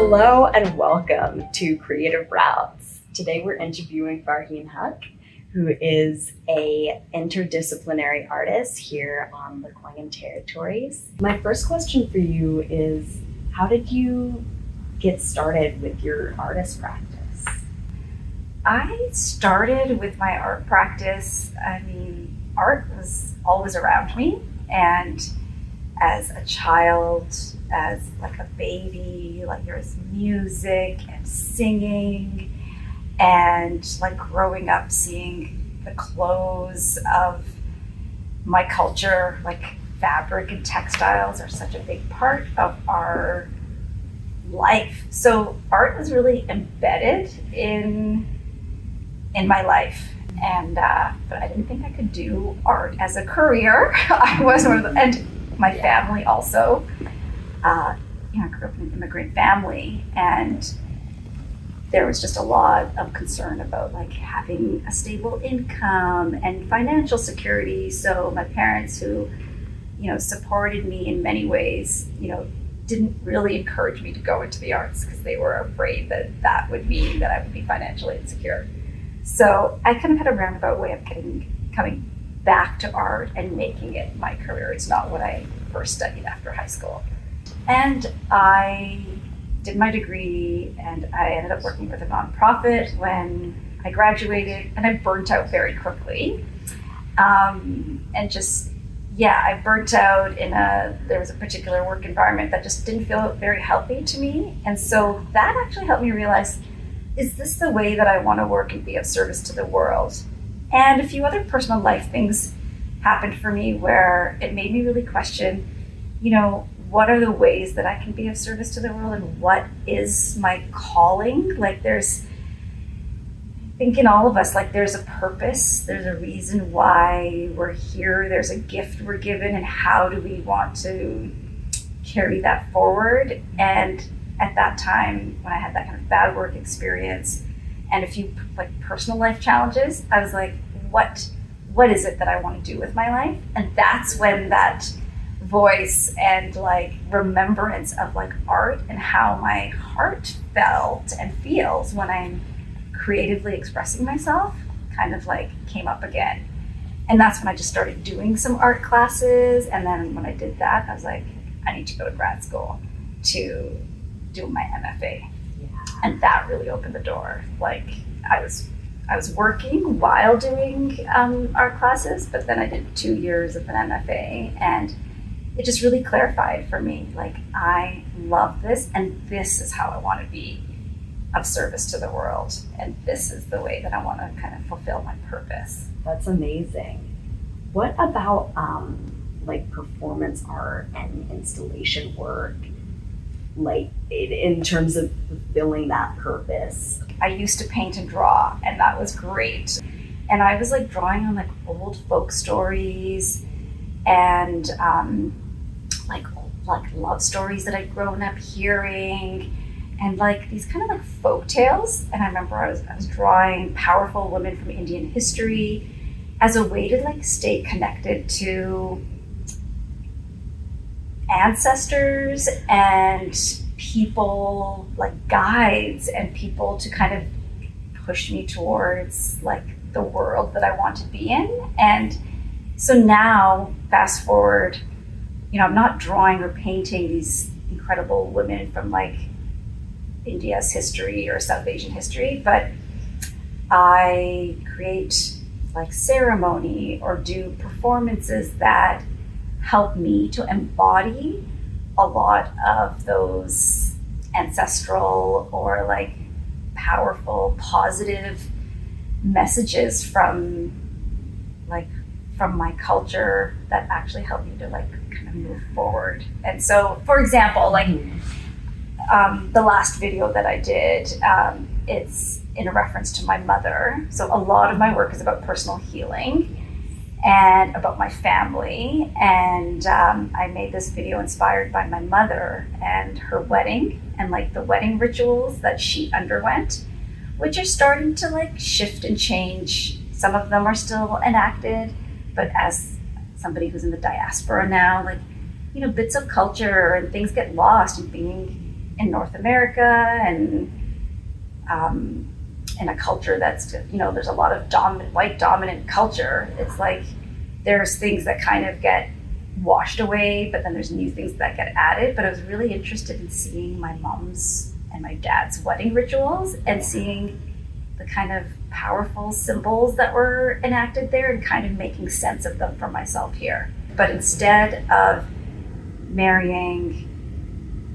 Hello and welcome to Creative Routes. Today we're interviewing Farheen Haq, who is a interdisciplinary artist here on the Lekwungen territories. My first question for you is, how did you get started with your artist practice? I started with my art practice. Art was always around me, and as a child, as like a baby, like there was music and singing, and like growing up seeing the clothes of my culture, like fabric and textiles are such a big part of our life. So art was really embedded in my life. And but I didn't think I could do art as a career. I was one of the, and my family also, I grew up in an immigrant family, and there was just a lot of concern about like having a stable income and financial security. So my parents, who, supported me in many ways, didn't really encourage me to go into the arts because they were afraid that that would mean that I would be financially insecure. So I kind of had a roundabout way of coming back to art and making it my career. It's not what I first studied after high school. And I did my degree, and I ended up working with a nonprofit when I graduated, and I burnt out very quickly. I burnt out there was a particular work environment that just didn't feel very healthy to me. And so that actually helped me realize, is this the way that I want to work and be of service to the world? And a few other personal life things happened for me where it made me really question, what are the ways that I can be of service to the world, and what is my calling? Like I think in all of us, like there's a purpose, there's a reason why we're here, there's a gift we're given, and how do we want to carry that forward? And at that time, when I had that kind of bad work experience and a few like personal life challenges, I was like, what is it that I want to do with my life? And that's when that voice and like remembrance of like art and how my heart felt and feels when I'm creatively expressing myself kind of like came up again. And that's when I just started doing some art classes. And then when I did that, I was like, I need to go to grad school to do my MFA. Yeah. And that really opened the door. Like I was working while doing art classes, but then I did 2 years of an MFA, and it just really clarified for me, like I love this, and this is how I want to be of service to the world, and this is the way that I want to kind of fulfill my purpose. That's amazing. What about like performance art and installation work, like in terms of fulfilling that purpose? I used to paint and draw, and that was great. And I was like drawing on like old folk stories and like love stories that I'd grown up hearing, and like these kind of like folk tales. And I remember I was drawing powerful women from Indian history as a way to like stay connected to ancestors and people, like guides and people to kind of push me towards like the world that I want to be in. And so now, fast forward, I'm not drawing or painting these incredible women from like India's history or South Asian history, but I create like ceremony or do performances that help me to embody a lot of those ancestral or like powerful, positive messages from my culture that actually help me to like kind of move forward. And so, for example, like the last video that I did, it's in a reference to my mother. So a lot of my work is about personal healing and about my family. And I made this video inspired by my mother and her wedding and like the wedding rituals that she underwent, which are starting to like shift and change. Some of them are still enacted, but as somebody who's in the diaspora now, like, bits of culture and things get lost, and being in North America and in a culture that's, there's a lot of white dominant culture. It's like there's things that kind of get washed away, but then there's new things that get added. But I was really interested in seeing my mom's and my dad's wedding rituals and seeing the kind of powerful symbols that were enacted there and kind of making sense of them for myself here. But instead of marrying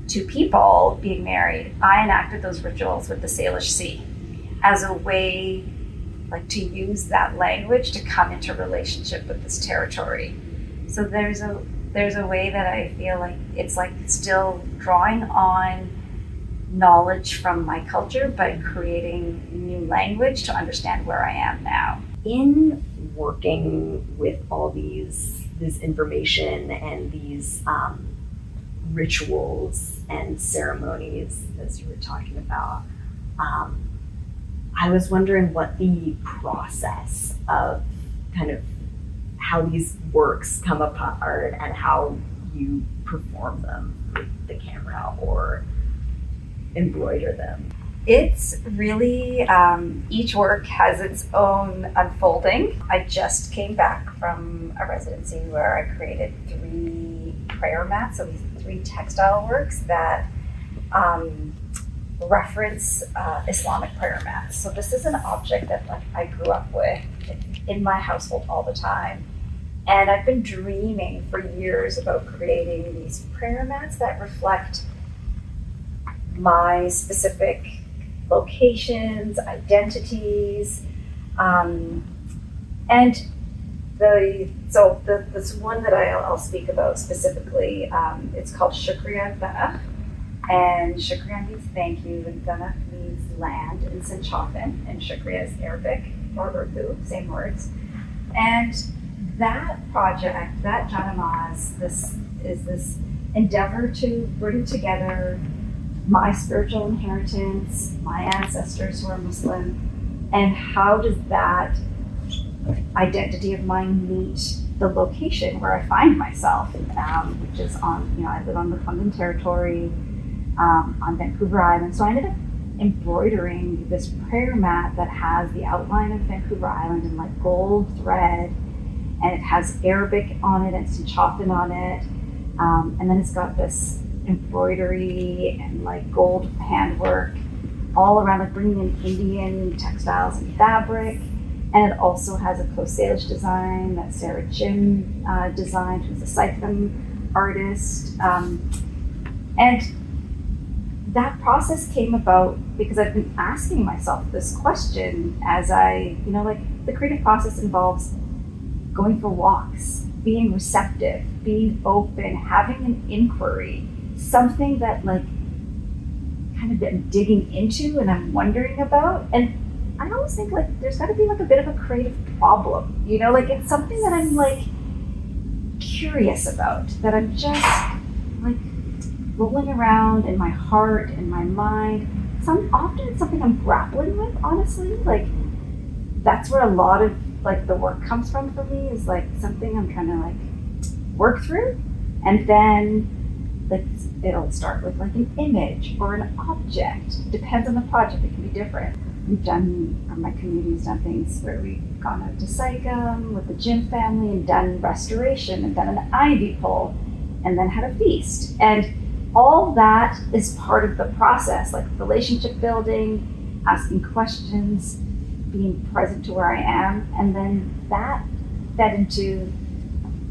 two people being married, I enacted those rituals with the Salish Sea as a way like to use that language to come into relationship with this territory. So there's a way that I feel like it's like still drawing on knowledge from my culture, but creating new language to understand where I am now. In working with all this information and these rituals and ceremonies, as you were talking about, I was wondering what the process of kind of how these works come apart and how you perform them with the camera or embroider them. It's really, each work has its own unfolding. I just came back from a residency where I created 3 prayer mats, so these 3 textile works that reference Islamic prayer mats. So this is an object that like I grew up with in my household all the time. And I've been dreaming for years about creating these prayer mats that reflect my specific locations, identities, and this one that I'll speak about specifically, it's called Shukriya Behr, and Shukriya means thank you, and Behr means land in Sinchafin, and Shukriya is Arabic or Urdu, same words. And that project, that Janamaz, this is this endeavor to bring together my spiritual inheritance, my ancestors who are Muslim, and how does that identity of mine meet the location where I find myself, which is on, I live on the Lekwungen territory, on Vancouver Island. So I ended up embroidering this prayer mat that has the outline of Vancouver Island in like gold thread, and it has Arabic on it and Sinchafin on it, and then it's got this embroidery and like gold handwork all around, like bringing in Indian textiles and fabric. And it also has a Coast Salish design that Sarah Jim designed, who's a Scytham artist. And that process came about because I've been asking myself this question as I, like the creative process involves going for walks, being receptive, being open, having an inquiry, something that like kind of I'm digging into and I'm wondering about. And I always think like there's got to be like a bit of a creative problem, like it's something that I'm like curious about, that I'm just like rolling around in my heart and my mind. Often it's something I'm grappling with, honestly. Like that's where a lot of like the work comes from for me, is like something I'm trying to like work through, and then like it'll start with like an image or an object. Depends on the project, it can be different. My community's done things where we've gone out to Saigon with the Jim family and done restoration and done an ivy pull and then had a feast. And all that is part of the process, like relationship building, asking questions, being present to where I am. And then that fed into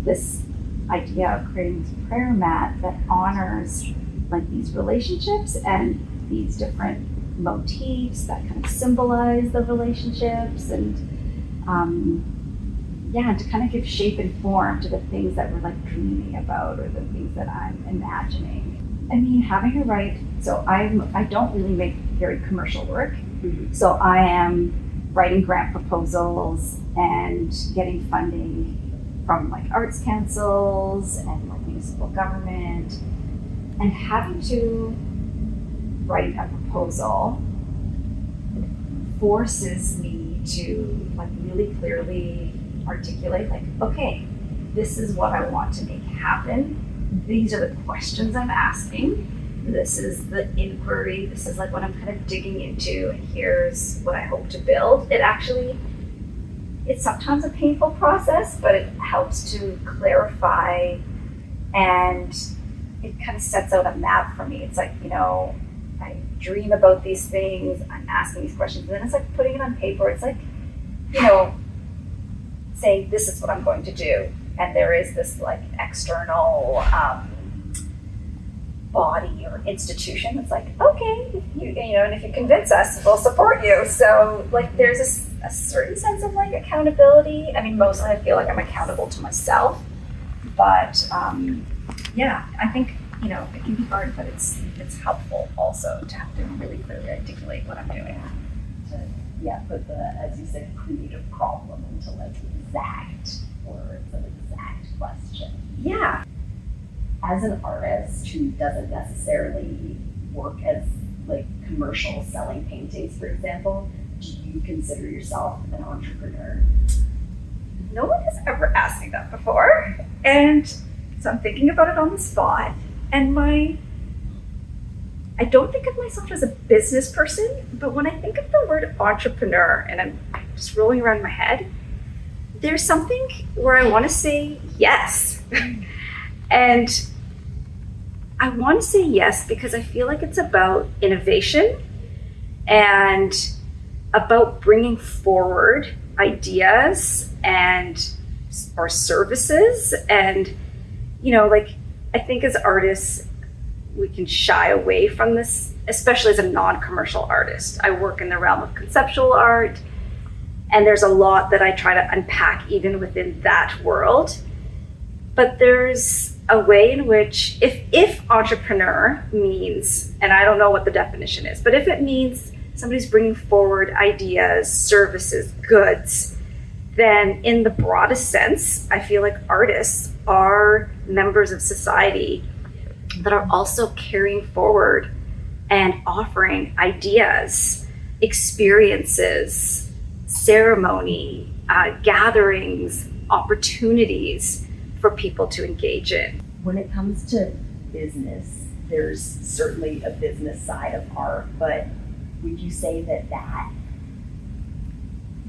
this idea of creating this prayer mat that honors like these relationships and these different motifs that kind of symbolize the relationships, and to kind of give shape and form to the things that we're like dreaming about or the things that I'm imagining. I mean, having to write, so I don't really make very commercial work. Mm-hmm. So I am writing grant proposals and getting funding from like arts councils and like municipal government, and having to write a proposal forces me to like really clearly articulate like, okay, this is what I want to make happen. These are the questions I'm asking. this is the inquiry, this is like what I'm kind of digging into, and here's what I hope to build. It's sometimes a painful process, but it helps to clarify, and it kind of sets out a map for me. It's like, I dream about these things, I'm asking these questions, and then it's like putting it on paper. It's like, saying this is what I'm going to do, and there is this like external body or institution that's like, okay, if you and if you convince us, we'll support you. So like there's a certain sense of like accountability. I mean, mostly I feel like I'm accountable to myself, but I think it can be hard, but it's helpful also to have to really clearly articulate what I'm doing. Put the, as you said, creative problem into like exact words, an exact question. Yeah. As an artist who doesn't necessarily work as like commercial selling paintings, for example, do you consider yourself an entrepreneur? No one has ever asked me that before, and so I'm thinking about it on the spot. And I don't think of myself as a business person, but when I think of the word entrepreneur and I'm just rolling around in my head, there's something where I want to say yes. And I want to say yes because I feel like it's about innovation and about bringing forward ideas or services. And, I think as artists, we can shy away from this, especially as a non-commercial artist. I work in the realm of conceptual art, and there's a lot that I try to unpack even within that world. But there's a way in which, if entrepreneur means, and I don't know what the definition is, but if it means somebody's bringing forward ideas, services, goods, then in the broadest sense, I feel like artists are members of society that are also carrying forward and offering ideas, experiences, ceremony, gatherings, opportunities for people to engage in. When it comes to business, there's certainly a business side of art, but would you say that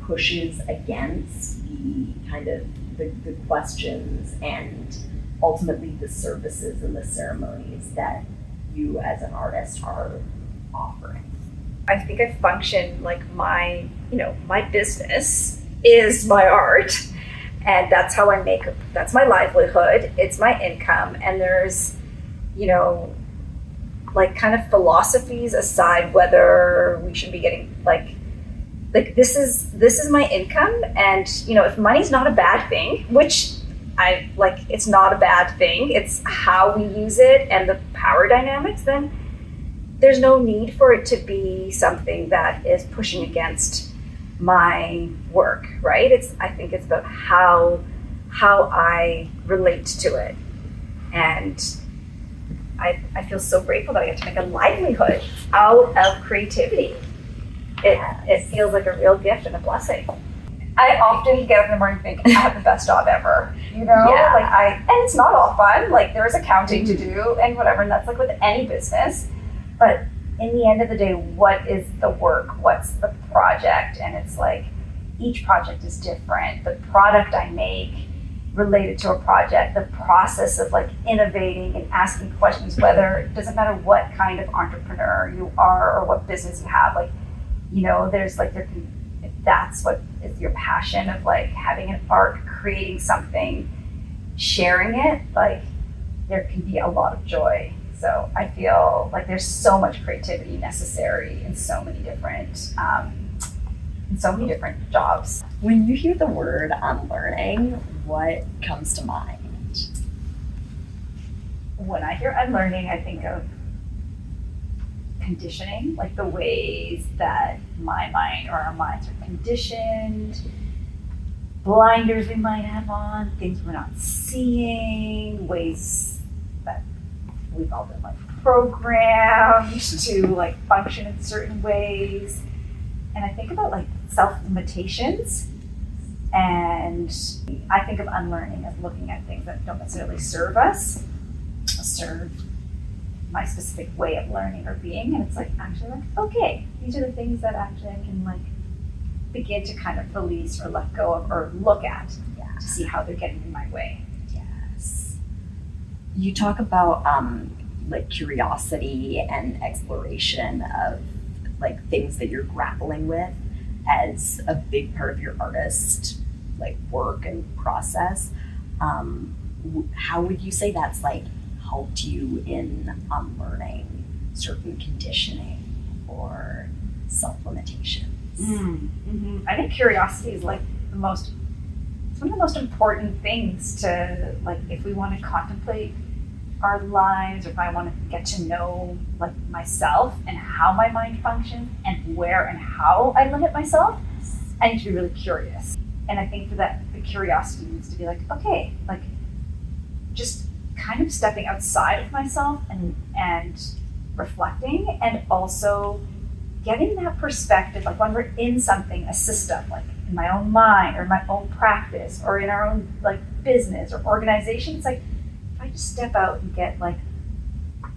pushes against the kind of the questions and ultimately the services and the ceremonies that you as an artist are offering? I think I function like my business is my art, and that's how that's my livelihood, it's my income, and there's, like kind of philosophies aside whether we should be getting like this is my income, and if money's not a bad thing, which I like, it's not a bad thing, it's how we use it and the power dynamics, then there's no need for it to be something that is pushing against my work, right? I think it's about how I relate to it. And I feel so grateful that I get to make a livelihood out of creativity. It feels like a real gift and a blessing. I often get up in the morning and think, I have the best job ever, Yeah. And it's not all fun, like there's accounting to do and whatever, and that's like with any business. But in the end of the day, what is the work? What's the project? And it's like, each project is different. The product I make related to a project, the process of like innovating and asking questions, whether it doesn't matter what kind of entrepreneur you are or what business you have, there's like, if that's what is your passion of like having an art, creating something, sharing it, like there can be a lot of joy. So I feel like there's so much creativity necessary in so many different jobs. When you hear the word unlearning, what comes to mind? When I hear unlearning, I think of conditioning, like the ways that my mind or our minds are conditioned, blinders we might have on, things we're not seeing, ways that we've all been like programmed to like function in certain ways. And I think about like self-limitations, and I think of unlearning as looking at things that don't necessarily serve us, serve my specific way of learning or being, and it's like actually like, okay, these are the things that actually I can like begin to kind of release or let go of or look at to see how they're getting in my way. Yes. You talk about like curiosity and exploration of like things that you're grappling with as a big part of your artist like work and process. How would you say that's like helped you in unlearning certain conditioning or self-limitations? Mm-hmm. I think curiosity is like it's one of the most important things to like, if we want to contemplate our lives, or if I want to get to know like myself and how my mind functions and where and how I limit myself, I need to be really curious. And I think for that, the curiosity needs to be like, okay, like just kind of stepping outside of myself and reflecting, and also getting that perspective, like when we're in something, a system, like in my own mind or my own practice or in our own like business or organization, it's like, if I just step out and get like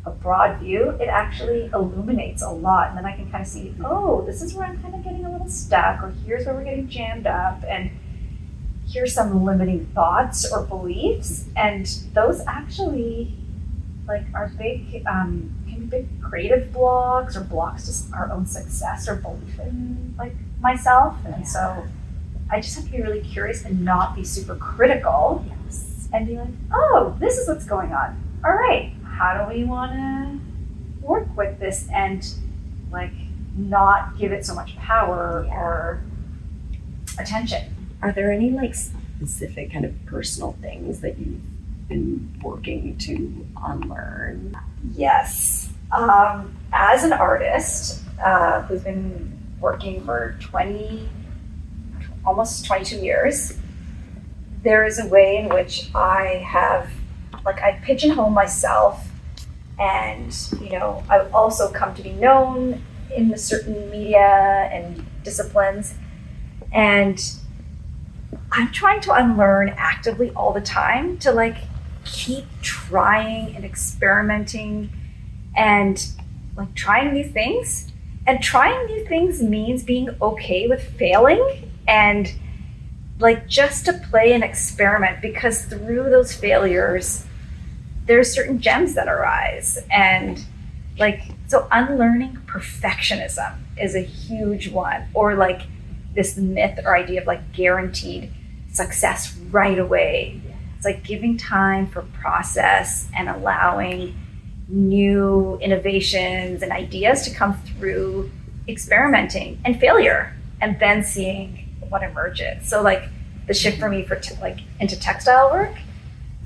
a broad view, it actually illuminates a lot. And then I can kind of see, oh, this is where I'm kind of getting a little stuck, or here's where we're getting jammed up, and here's some limiting thoughts or beliefs. And those actually like are big, can be big creative blocks or blocks to our own success or belief in like myself. And so I just have to be really curious and not be super critical. Yes. And be like, oh, this is what's going on. All right, how do we want to work with this and like not give it so much power or attention? Are there any like specific kind of personal things that you've been working to unlearn? Yes. As an artist who's been working for almost 22 years, there is a way in which I pigeonhole myself, and I've also come to be known in the certain media and disciplines, and I'm trying to unlearn actively all the time to like keep trying and experimenting and like trying new things. And trying new things means being okay with failing and like just to play and experiment, because through those failures, there's certain gems that arise. And like, so unlearning perfectionism is a huge one, or like this myth or idea of like guaranteed success right away. It's like giving time for process and allowing new innovations and ideas to come through experimenting and failure, and then seeing what emerges. So like the shift for me into textile work,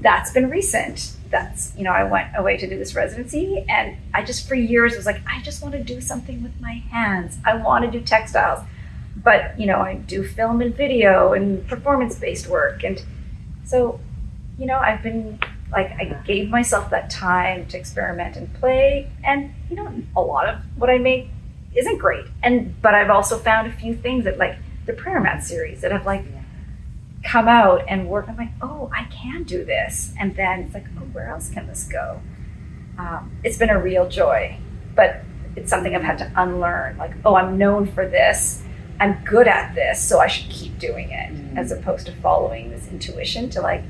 that's been recent. That's, I went away to do this residency, and I just for years was like, I just want to do something with my hands. I want to do textiles. But, I do film and video and performance-based work. And so, I've been like, I gave myself that time to experiment and play. And, a lot of what I make isn't great. But I've also found a few things that like the prayer mat series that have like come out and work. I'm like, oh, I can do this. And then it's like, oh, where else can this go? It's been a real joy, but it's something I've had to unlearn. Like, oh, I'm known for this. I'm good at this, so I should keep doing it, as opposed to following this intuition to like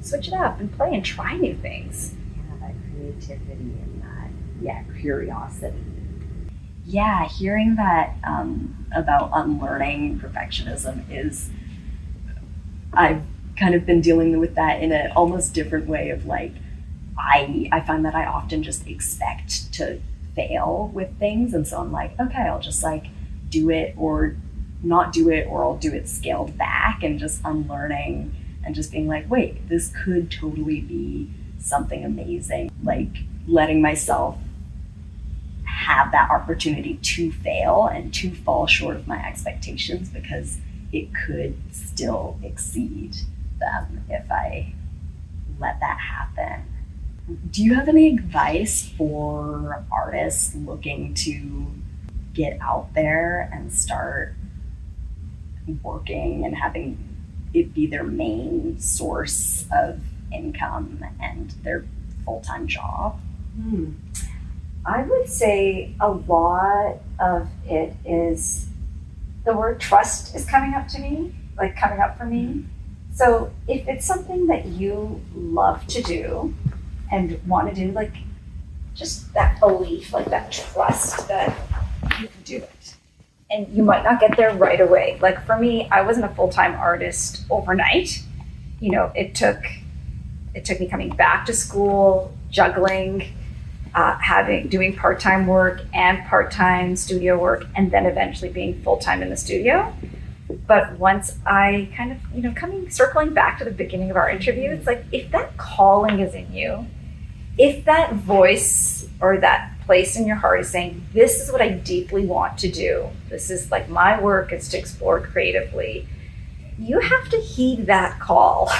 switch it up and play and try new things. Yeah, that creativity and that, curiosity. Yeah, hearing that about unlearning perfectionism I've kind of been dealing with that in an almost different way of like, I find that I often just expect to fail with things. And so I'm like, okay, I'll just like do it or not do it, or I'll do it scaled back, and just unlearning and just being like, wait, this could totally be something amazing. Like letting myself have that opportunity to fail and to fall short of my expectations, because it could still exceed them if I let that happen. Do you have any advice for artists looking to get out there and start working and having it be their main source of income and their full-time job? I would say a lot of it is the word trust is coming up for me. So if it's something that you love to do and want to do, like just that belief, like that trust that you can do it. And you might not get there right away. Like for me, I wasn't a full-time artist overnight. You know, it took me coming back to school, juggling, doing part-time work and part-time studio work, and then eventually being full-time in the studio. But once I kind of, circling back to the beginning of our interview, it's like, if that calling is in you, if that voice or that place in your heart is saying, this is what I deeply want to do, this is like my work is to explore creatively, you have to heed that call.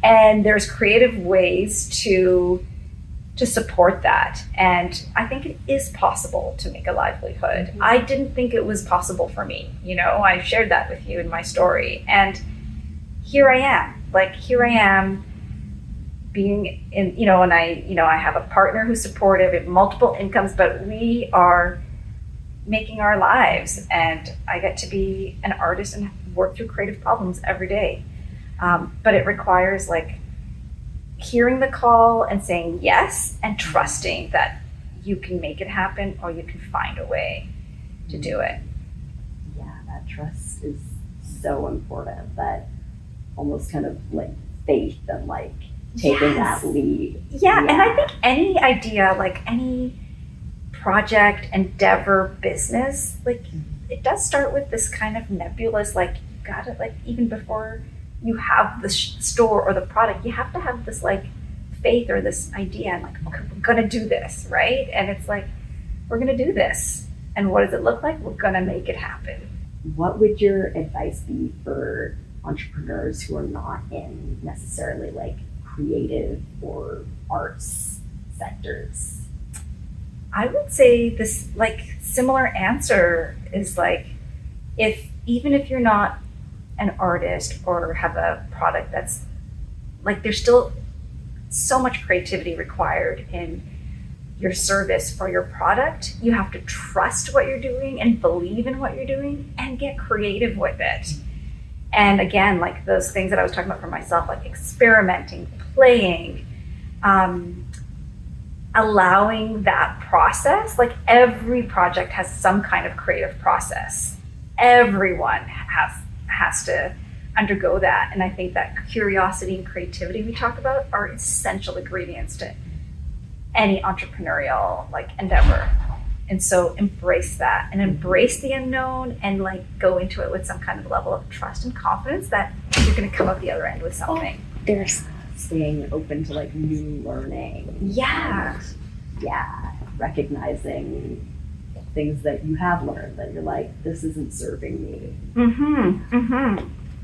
And there's creative ways to support that. And I think it is possible to make a livelihood. Mm-hmm. I didn't think it was possible for me. I shared that with you in my story. And here I am being in, and I have a partner who's supportive, we have multiple incomes, but we are making our lives. And I get to be an artist and work through creative problems every day. But it requires hearing the call and saying yes and trusting that you can make it happen or you can find a way to do it. Yeah, that trust is so important, that almost kind of like faith and taking that lead. Yeah, and I think any idea, any project, endeavor, business, it does start with this kind of nebulous, you gotta, even before you have the store or the product, you have to have this faith or this idea and okay, we're gonna do this, right? And it's we're gonna do this. And what does it look like? We're gonna make it happen. What would your advice be for entrepreneurs who are not in necessarily creative or arts sectors? I would say this similar answer is even if you're not an artist or have a product that's there's still so much creativity required in your service or your product. You have to trust what you're doing and believe in what you're doing and get creative with it. And again, those things that I was talking about for myself, experimenting, playing, allowing that process. Every project has some kind of creative process. Everyone has to undergo that. And I think that curiosity and creativity we talk about are essential ingredients to any entrepreneurial endeavor. And so embrace that and embrace the unknown and go into it with some kind of level of trust and confidence that you're going to come out the other end with something. There's staying open to new learning. Yeah. Yeah. Recognizing things that you have learned that you're this isn't serving me.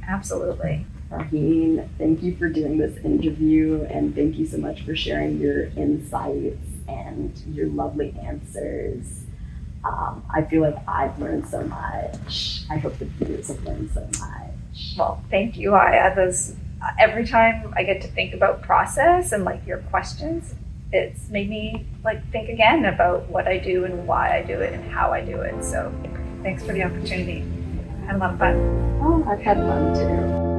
Absolutely. Farheen, thank you for doing this interview, and thank you so much for sharing your insights and your lovely answers. I feel like I've learned so much. I hope the viewers have learned so much. Well, thank you. Every time I get to think about process and your questions, it's made me think again about what I do and why I do it and how I do it. So thanks for the opportunity. I had a lot of fun. Oh, I've had fun too.